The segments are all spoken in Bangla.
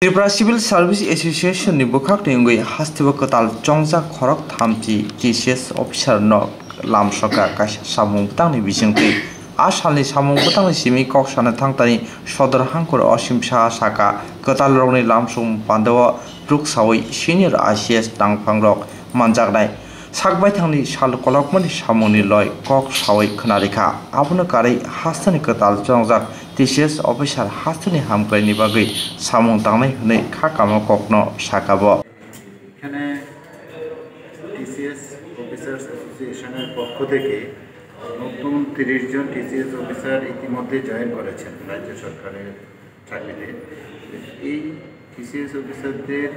त्रिपुरा सिविल सार्भिस एसोसिएशन नि बुखाक निंगै हास्तिबा कताल चंजा खरक थामथि टीसीएस अफिसार न लामसका कासा सामुं बुतांनि बिजोंखै आ सालनि सामुं बुतांनि सिमि कक्सानो थांतानि सदर हांखर असिम साहा साका कताल रंनि लामसुं बान्दव ब्रुकसावै सिनियर आईसीएस दांफां रक मानजागनाय साकबाय थांनि साल कलकमनि सामुंनि लय कक सावै खोनारिखा आबुनो कारै हास्तनि कताल चंजाक टीसीएस अफिसार हास्तनि हामग्रायनि बागै सामुं दांनाय हनै खाकामा ककनो साकाब এখানে টিসিএস অফিসার্স অ্যাসোসিয়েশনের পক্ষ থেকে নতুন 30 জন টিসিএস অফিসার ইতিমধ্যে জয়েন করেছেন রাজ্য সরকারের চাকরিতে। এই টিসিএস অফিসারদের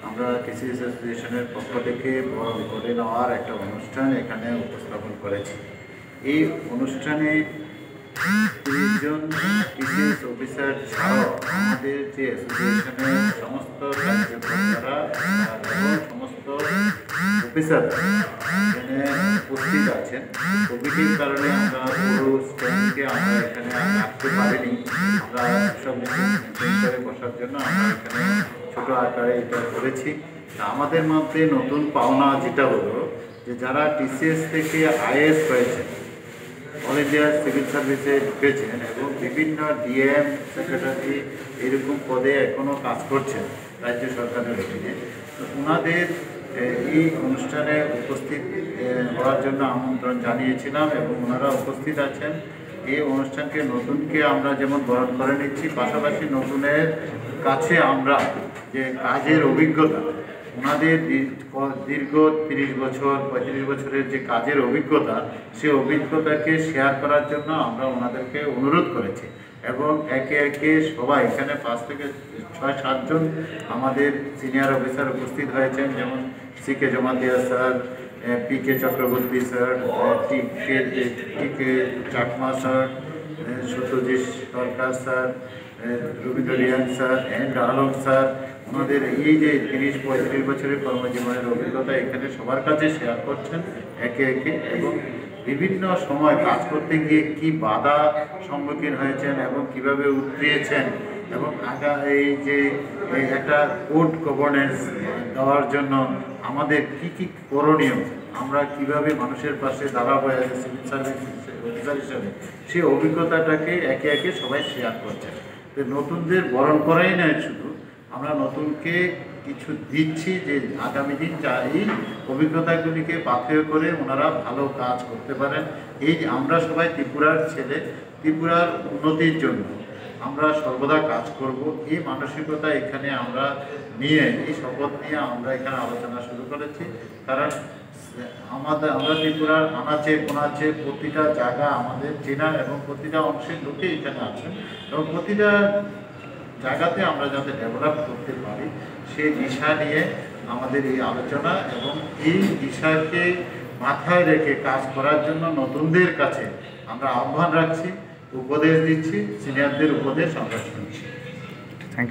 আমরা টিসিএস অ্যাসোসিয়েশনের পক্ষ থেকে বরণ করে নেওয়ার একটা অনুষ্ঠান এখানে উপস্থাপন করেছি। এই অনুষ্ঠানে 30 জন টিসিএস অফিসার ছাড়াও আমাদের যে অ্যাসোসিয়েশনের সমস্ত কার্যকর্তারা এবং সমস্ত অফিসার এখানে উপস্থিত আছেন। কোভিডের কারণে আমরা পুরো স্ট্যান্ডকে আমরা এখানে রাখতে পারিনি। আমরা সব মেনটেন করে বসার জন্য আমরা এখানে ছোট আকারে এটা করেছি। আমাদের মধ্যে নতুন পাওনা যেটা হলো যে যারা টিসিএস থেকে আইএএস হয়েছে, অল ইন্ডিয়া সিভিল সার্ভিসে ঢুকেছেন এবং বিভিন্ন ডিএম সেক্রেটারি এরকম পদে এখনও কাজ করছেন রাজ্য সরকারের অধীনে, তো ওনাদের এই অনুষ্ঠানে উপস্থিত হওয়ার জন্য আমন্ত্রণ জানিয়েছিলাম এবং ওনারা উপস্থিত আছেন। এই অনুষ্ঠানকে নতুনকে আমরা যেমন বরণ করে নিচ্ছি, পাশাপাশি নতুনের কাছে আমরা যে কাজের অভিজ্ঞতা, ওনাদের দীর্ঘ 30 বছর 35 বছরের যে কাজের অভিজ্ঞতা, সেই অভিজ্ঞতাকে শেয়ার করার জন্য আমরা ওনাদেরকে অনুরোধ করেছি এবং একে একে সবাই এখানে 5 থেকে 6-7 জন আমাদের সিনিয়র অফিসার উপস্থিত হয়েছেন, যেমন CK Jamatia sir, PK Chakraborty sir, TK Chakma sir, Satyajit Sarkar sir, Rabindra Riyan sir and Alam sir. ওনাদের এই যে 30-35 বছরের কর্মজীবনের অভিজ্ঞতা এখানে সবার কাছে শেয়ার করছেন একে একে, এবং বিভিন্ন সময় কাজ করতে গিয়ে কি বাধা সম্মুখীন হয়েছেন এবং কিভাবে উতরিয়েছেন এবং এই যে একটা গুড গভর্নেন্স দেওয়ার জন্য আমাদের কি কি করণীয়, আমরা কিভাবে মানুষের পাশে দাঁড়াবো সিভিল সার্ভিস অফিসার হিসাবে, সেই অভিজ্ঞতাটাকে একে একে সবাই শেয়ার করছেন। তো নতুনদের বরণ করাই নয়, শুধু আমরা নতুনকে কিছু দিচ্ছি যে আগামী দিন এই অভিজ্ঞতাগুলিকে পাথেয় করে ওনারা ভালো কাজ করতে পারেন। এই আমরা সবাই ত্রিপুরার ছেলে, ত্রিপুরার উন্নতির জন্য আমরা সর্বদা কাজ করব, এই মানসিকতা এখানে আমরা নিয়ে, এই শপথ নিয়ে আমরা এখানে আলোচনা শুরু করেছি। কারণ আমরা ত্রিপুরার আনাচে কোনাচে প্রতিটা জায়গা আমাদের চেনা এবং প্রতিটা অংশের লোকে এখানে আছেন এবং প্রতিটা জায়গাতে আমরা যাতে ডেভেলপ করতে পারি সেই দিশা নিয়ে আমাদের এই আলোচনা, এবং এই দিশাকে মাথায় রেখে কাজ করার জন্য নতুনদের কাছে আমরা আহ্বান রাখছি, উপদেশ দিচ্ছি, সিনিয়রদের উপদেশ আমরা শুনছি।